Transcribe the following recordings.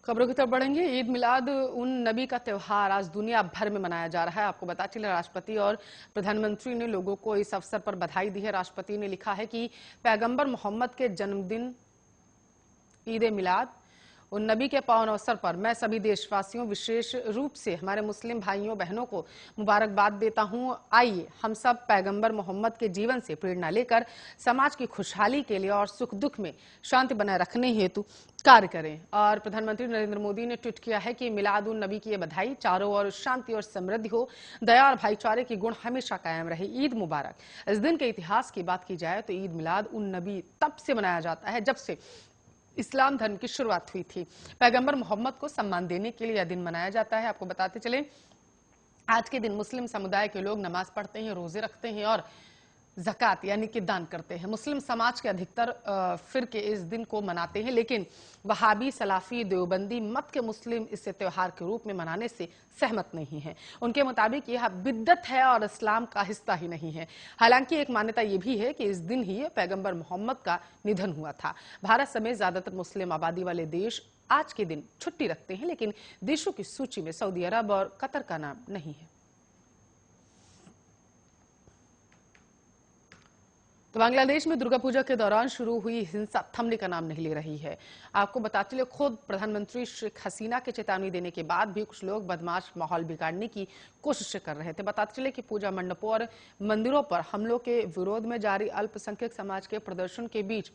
खबरों की तरफ बढ़ेंगे। ईद मिलाद उन नबी का त्योहार आज दुनिया भर में मनाया जा रहा है। आपको बता चले, राष्ट्रपति और प्रधानमंत्री ने लोगों को इस अवसर पर बधाई दी है। राष्ट्रपति ने लिखा है कि पैगंबर मोहम्मद के जन्मदिन ईद मिलाद उन नबी के पावन अवसर पर मैं सभी देशवासियों, विशेष रूप से हमारे मुस्लिम भाइयों बहनों को मुबारकबाद देता हूं। आइए हम सब पैगंबर मोहम्मद के जीवन से प्रेरणा लेकर समाज की खुशहाली के लिए और सुख दुख में शांति बनाए रखने हेतु कार्य करें। और प्रधानमंत्री नरेंद्र मोदी ने ट्वीट किया है कि मिलाद उन नबी की ये बधाई, चारों ओर शांति और समृद्धि हो, दया और भाईचारे की गुण हमेशा कायम रहे। ईद मुबारक। इस दिन के इतिहास की बात की जाए तो ईद मिलाद उन नबी तब से मनाया जाता है जब से इस्लाम धर्म की शुरुआत हुई थी। पैगंबर मोहम्मद को सम्मान देने के लिए यह दिन मनाया जाता है। आपको बताते चले, आज के दिन मुस्लिम समुदाय के लोग नमाज पढ़ते हैं, रोजे रखते हैं और ज़कात यानी कि दान करते हैं। मुस्लिम समाज के अधिकतर फिरके इस दिन को मनाते हैं, लेकिन वहाबी, सलाफी, देवबंदी मत के मुस्लिम इसे त्योहार के रूप में मनाने से सहमत नहीं है। उनके मुताबिक यह बिद्दत है और इस्लाम का हिस्सा ही नहीं है। हालांकि एक मान्यता यह भी है कि इस दिन ही पैगंबर मोहम्मद का निधन हुआ था। भारत समेत ज्यादातर मुस्लिम आबादी वाले देश आज के दिन छुट्टी रखते हैं, लेकिन देशों की सूची में सऊदी अरब और कतर का नाम नहीं है। तो बांग्लादेश में दुर्गा पूजा के दौरान शुरू हुई हिंसा थमने का नाम नहीं ले रही है। आपको बताते चले, खुद प्रधानमंत्री शेख हसीना के चेतावनी देने के बाद भी कुछ लोग बदमाश माहौल बिगाड़ने की कोशिश कर रहे थे। बताते चले कि पूजा मंडपों और मंदिरों पर हमलों के विरोध में जारी अल्पसंख्यक समाज के प्रदर्शन के बीच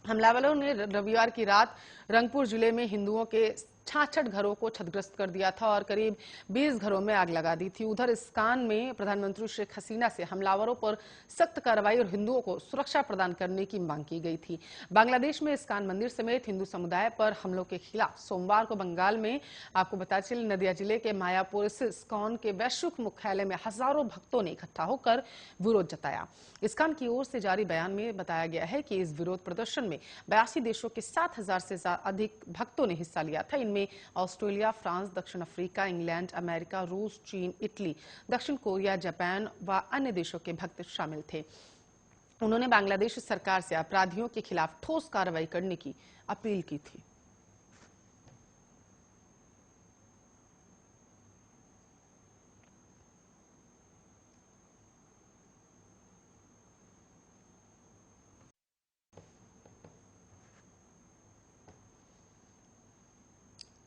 हमलावरों ने रविवार की रात रंगपुर जिले में हिंदुओं के 66 घरों को क्षतिग्रस्त कर दिया था और करीब 20 घरों में आग लगा दी थी। उधर इस्कान में प्रधानमंत्री शेख हसीना से हमलावरों पर सख्त कार्रवाई और हिंदुओं को सुरक्षा प्रदान करने की मांग की गई थी। बांग्लादेश में इस्कान मंदिर समेत हिंदू समुदाय पर हमलों के खिलाफ सोमवार को बंगाल में आपको बता चले, नदिया जिले के मायापुर स्थित इस्कॉन के वैश्विक मुख्यालय में हजारों भक्तों ने इकट्ठा होकर विरोध जताया। इस्कॉन की ओर से जारी बयान में बताया गया है कि इस विरोध प्रदर्शन में 82 देशों के 7,000 से अधिक भक्तों ने हिस्सा लिया था। इनमें ऑस्ट्रेलिया, फ्रांस, दक्षिण अफ्रीका, इंग्लैंड, अमेरिका, रूस, चीन, इटली, दक्षिण कोरिया, जापान व अन्य देशों के भक्त शामिल थे। उन्होंने बांग्लादेश सरकार से अपराधियों के खिलाफ ठोस कार्रवाई करने की अपील की थी।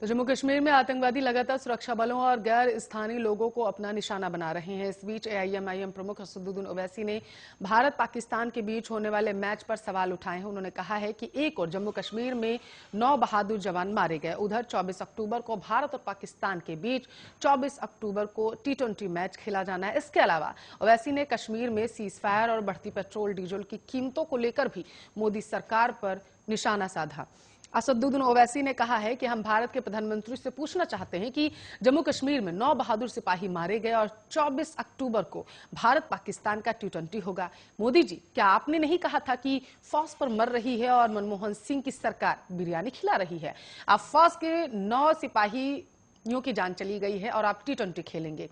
तो जम्मू कश्मीर में आतंकवादी लगातार सुरक्षा बलों और गैर स्थानीय लोगों को अपना निशाना बना रहे हैं। इस बीच एआईएमआईएम प्रमुख असदुद्दीन ओवैसी ने भारत पाकिस्तान के बीच होने वाले मैच पर सवाल उठाए हैं। उन्होंने कहा है कि एक और जम्मू कश्मीर में 9 बहादुर जवान मारे गए। उधर 24 अक्टूबर को भारत और पाकिस्तान के बीच 24 अक्टूबर को T20 मैच खेला जाना है। इसके अलावा ओवैसी ने कश्मीर में सीज फायर और बढ़ती पेट्रोल डीजल की कीमतों को लेकर भी मोदी सरकार पर निशाना साधा। असदुद्दीन ओवैसी ने कहा है कि हम भारत के प्रधानमंत्री से पूछना चाहते हैं कि जम्मू कश्मीर में 9 बहादुर सिपाही मारे गए और 24 अक्टूबर को भारत पाकिस्तान का T20 होगा। मोदी जी, क्या आपने नहीं कहा था कि फौज पर मर रही है और मनमोहन सिंह की सरकार बिरयानी खिला रही है? आप फौज के 9 सिपाहियों की जान चली गई है और आप T20 खेलेंगे।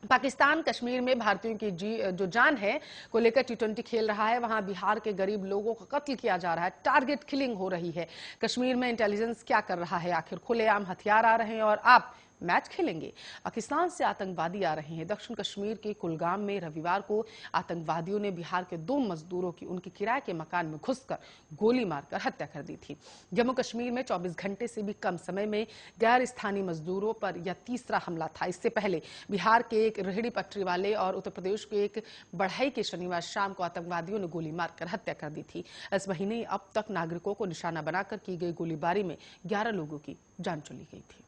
पाकिस्तान कश्मीर में भारतीयों की जो जान है को लेकर T20 खेल रहा है। वहां बिहार के गरीब लोगों का कत्ल किया जा रहा है, टारगेट किलिंग हो रही है। कश्मीर में इंटेलिजेंस क्या कर रहा है? आखिर खुलेआम हथियार आ रहे हैं और आप मैच खेलेंगे। पाकिस्तान से आतंकवादी आ रहे हैं। दक्षिण कश्मीर के कुलगाम में रविवार को आतंकवादियों ने बिहार के 2 मजदूरों की उनके किराए के मकान में घुसकर गोली मारकर हत्या कर दी थी। जम्मू कश्मीर में 24 घंटे से भी कम समय में गैर स्थानीय मजदूरों पर यह तीसरा हमला था। इससे पहले बिहार के एक रेहड़ी पटरी वाले और उत्तर प्रदेश के एक बढ़ई के शनिवार शाम को आतंकवादियों ने गोली मारकर हत्या कर दी थी। इस महीने अब तक नागरिकों को निशाना बनाकर की गई गोलीबारी में 11 लोगों की जान चली गई थी।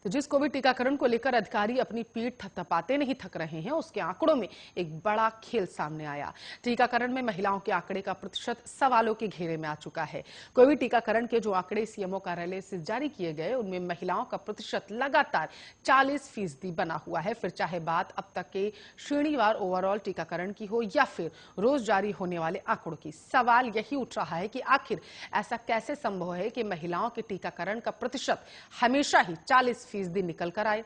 तो जिस कोविड टीकाकरण को लेकर अधिकारी अपनी पीठ थपथपाते नहीं थक रहे हैं, उसके आंकड़ों में एक बड़ा खेल सामने आया। टीकाकरण में महिलाओं के आंकड़े का प्रतिशत सवालों के घेरे में आ चुका है। कोविड टीकाकरण के जो आंकड़े सीएमओ कार्यालय से जारी किए गए, उनमें महिलाओं का प्रतिशत लगातार 40% बना हुआ है। फिर चाहे बात अब तक के श्रेणीवार ओवरऑल टीकाकरण की हो या फिर रोज जारी होने वाले आंकड़ों की, सवाल यही उठ रहा है कि आखिर ऐसा कैसे संभव है कि महिलाओं के टीकाकरण का प्रतिशत हमेशा ही 40% निकल कर आए।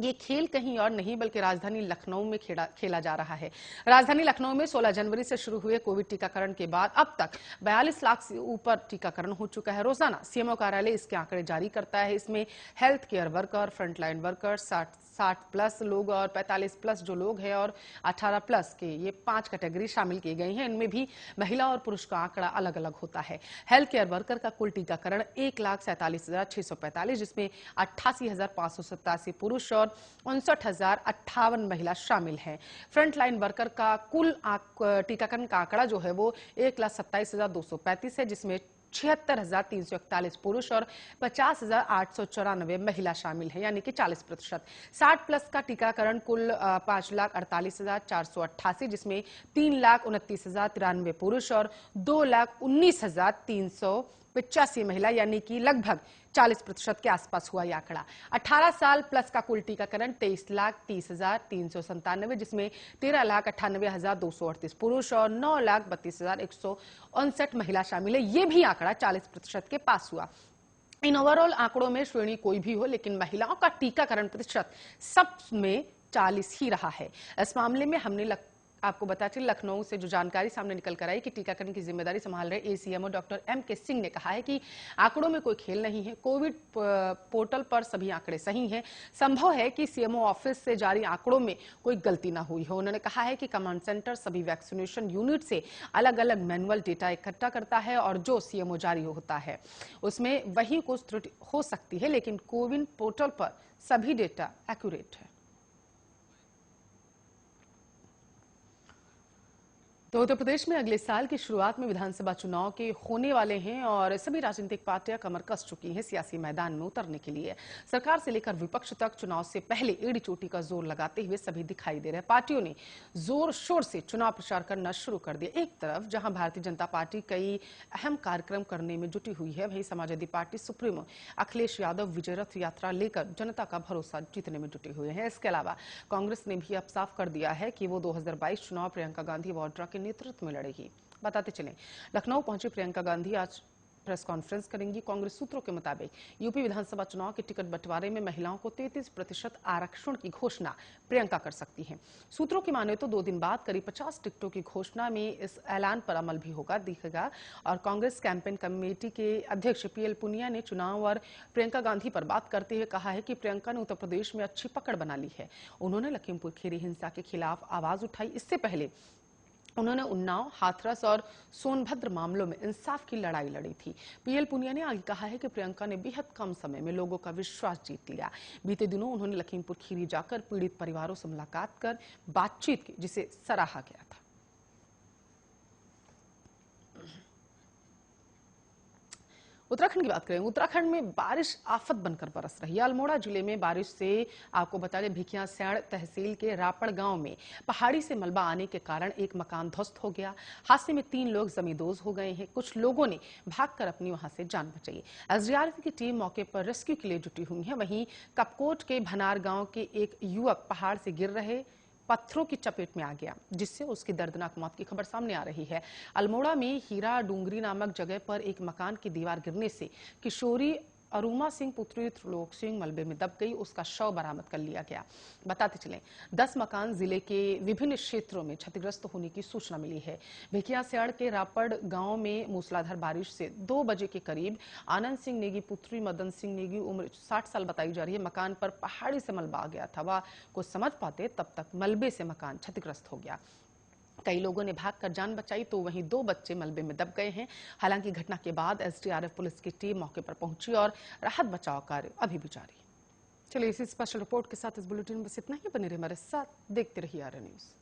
ये खेल कहीं और नहीं बल्कि राजधानी लखनऊ में खेला जा रहा है। राजधानी लखनऊ में 16 जनवरी से शुरू हुए कोविड टीकाकरण के बाद अब तक 42 लाख से ऊपर टीकाकरण हो चुका है। रोजाना सीएमओ कार्यालय इसके आंकड़े जारी करता है। इसमें health care worker, frontline worker, 60 plus लोग और 45 प्लस जो लोग हैं और 18 प्लस के, ये 5 कैटेगरी शामिल की गई हैं। इनमें भी महिला और पुरुष का आंकड़ा अलग अलग होता है। हेल्थ केयर वर्कर का कुल टीकाकरण 1,47,645, जिसमें 88,587 पुरुष और 59,058 महिला शामिल हैं। फ्रंटलाइन वर्कर का कुल टीकाकरण का आंकड़ा जो है वो 1,27,235 है, जिसमें 76,341 पुरुष और 50,894 महिला शामिल है, यानी कि 40%। 60 प्लस का टीकाकरण कुल 5,48,488, जिसमें 3,29,093 पुरुष और 2,19,385 महिला, यानी कि लगभग 40% के आसपास हुआ यह आंकड़ा। 18 साल प्लस का कुल टीकाकरण 23,30,397, जिसमें 13,98,238 पुरुष और 9,32,159 महिला शामिल है। ये भी आंकड़ा 40% के पास हुआ। इन ओवरऑल आंकड़ों में श्रेणी कोई भी हो, लेकिन महिलाओं का टीकाकरण प्रतिशत सब में 40 ही रहा है। इस मामले में हमने आपको बता चले लखनऊ से जो जानकारी सामने निकल कर आई कि टीकाकरण की जिम्मेदारी संभाल रहे एसीएमओ डॉक्टर एम.के. सिंह ने कहा है कि आंकड़ों में कोई खेल नहीं है। कोविड पोर्टल पर सभी आंकड़े सही हैं। संभव है कि सीएमओ ऑफिस से जारी आंकड़ों में कोई गलती ना हुई हो। उन्होंने कहा है कि कमांड सेंटर सभी वैक्सीनेशन यूनिट से अलग अलग मैनुअल डेटा इकट्ठा करता है और जो सीएमओ जारी होता है उसमें वही कुछ त्रुटि हो सकती है, लेकिन कोविन पोर्टल पर सभी डेटा एक्यूरेट है। तो उत्तर प्रदेश में अगले साल की शुरुआत में विधानसभा चुनाव के होने वाले हैं और सभी राजनीतिक पार्टियां कमर कस चुकी हैं सियासी मैदान में उतरने के लिए। सरकार से लेकर विपक्ष तक चुनाव से पहले एड़ी चोटी का जोर लगाते हुए सभी दिखाई दे रहे हैं। पार्टियों ने जोर शोर से चुनाव प्रचार करना शुरू कर दिया। एक तरफ जहां भारतीय जनता पार्टी कई अहम कार्यक्रम करने में जुटी हुई है, वहीं समाजवादी पार्टी सुप्रीमो अखिलेश यादव विजय रथ यात्रा लेकर जनता का भरोसा जीतने में जुटे हुए हैं। इसके अलावा कांग्रेस ने भी अब साफ कर दिया है कि वो 2022 चुनाव प्रियंका गांधी वाड्रा के नेतृत्व में लड़ेगी। बताते चलें, लखनऊ पहुंची प्रियंका गांधी आज प्रेस कॉन्फ्रेंस करेंगी। कांग्रेस सूत्रों के मुताबिक यूपी विधानसभा चुनाव के टिकट बंटवारे में महिलाओं को 33% आरक्षण की घोषणा प्रियंका कर सकती हैं। सूत्रों की माने तो 2 दिन बाद करीब 50 टिकटों की घोषणा में इस ऐलान पर अमल भी दिखेगा। और कांग्रेस कैंपेन कमेटी के अध्यक्ष पीएल पुनिया ने चुनाव और प्रियंका गांधी पर बात करते हुए कहा है कि प्रियंका ने उत्तर प्रदेश में अच्छी पकड़ बना ली है। उन्होंने लखीमपुर खीरी हिंसा के खिलाफ आवाज उठाई। इससे पहले उन्होंने उन्नाव, हाथरस और सोनभद्र मामलों में इंसाफ की लड़ाई लड़ी थी। पीएल पुनिया ने आगे कहा है कि प्रियंका ने बेहद कम समय में लोगों का विश्वास जीत लिया। बीते दिनों उन्होंने लखीमपुर खीरी जाकर पीड़ित परिवारों से मुलाकात कर बातचीत की, जिसे सराहा गया था। उत्तराखंड की बात करें, उत्तराखंड में बारिश आफत बनकर बरस रही है। अल्मोड़ा जिले में बारिश से आपको बता दें, भिकियासैंण तहसील के रापड़ गांव में पहाड़ी से मलबा आने के कारण एक मकान ध्वस्त हो गया। हादसे में 3 लोग जमींदोज हो गए हैं। कुछ लोगों ने भागकर अपनी वहां से जान बचाई। एसडीआरएफ की टीम मौके पर रेस्क्यू के लिए जुटी हुई है। वहीं कपकोट के भनार गांव के एक युवक पहाड़ से गिर रहे पत्थरों की चपेट में आ गया, जिससे उसकी दर्दनाक मौत की खबर सामने आ रही है। अल्मोड़ा में हीरा डूंगरी नामक जगह पर एक मकान की दीवार गिरने से किशोरी अरुमा सिंह पुत्री त्रिलोक सिंह मलबे में दब गई। उसका शव बरामद कर लिया गया। बताते चलें, 10 मकान जिले के विभिन्न क्षेत्रों में क्षतिग्रस्त होने की सूचना मिली है। भिकियासैंण के रापड़ गांव में मूसलाधार बारिश से 2 बजे के करीब आनंद सिंह नेगी पुत्री मदन सिंह नेगी उम्र 60 साल बताई जा रही है मकान पर पहाड़ी से मलबा आ गया था। वह कुछ समझ पाते तब तक मलबे से मकान क्षतिग्रस्त हो गया। कई लोगों ने भागकर जान बचाई, तो वहीं 2 बच्चे मलबे में दब गए हैं। हालांकि घटना के बाद एसडीआरएफ पुलिस की टीम मौके पर पहुंची और राहत बचाव कार्य अभी भी जारी है। चलिए, इसी स्पेशल रिपोर्ट के साथ इस बुलेटिन में बस इतना ही। बने रहिए हमारे साथ, देखते रहिए आर्य न्यूज।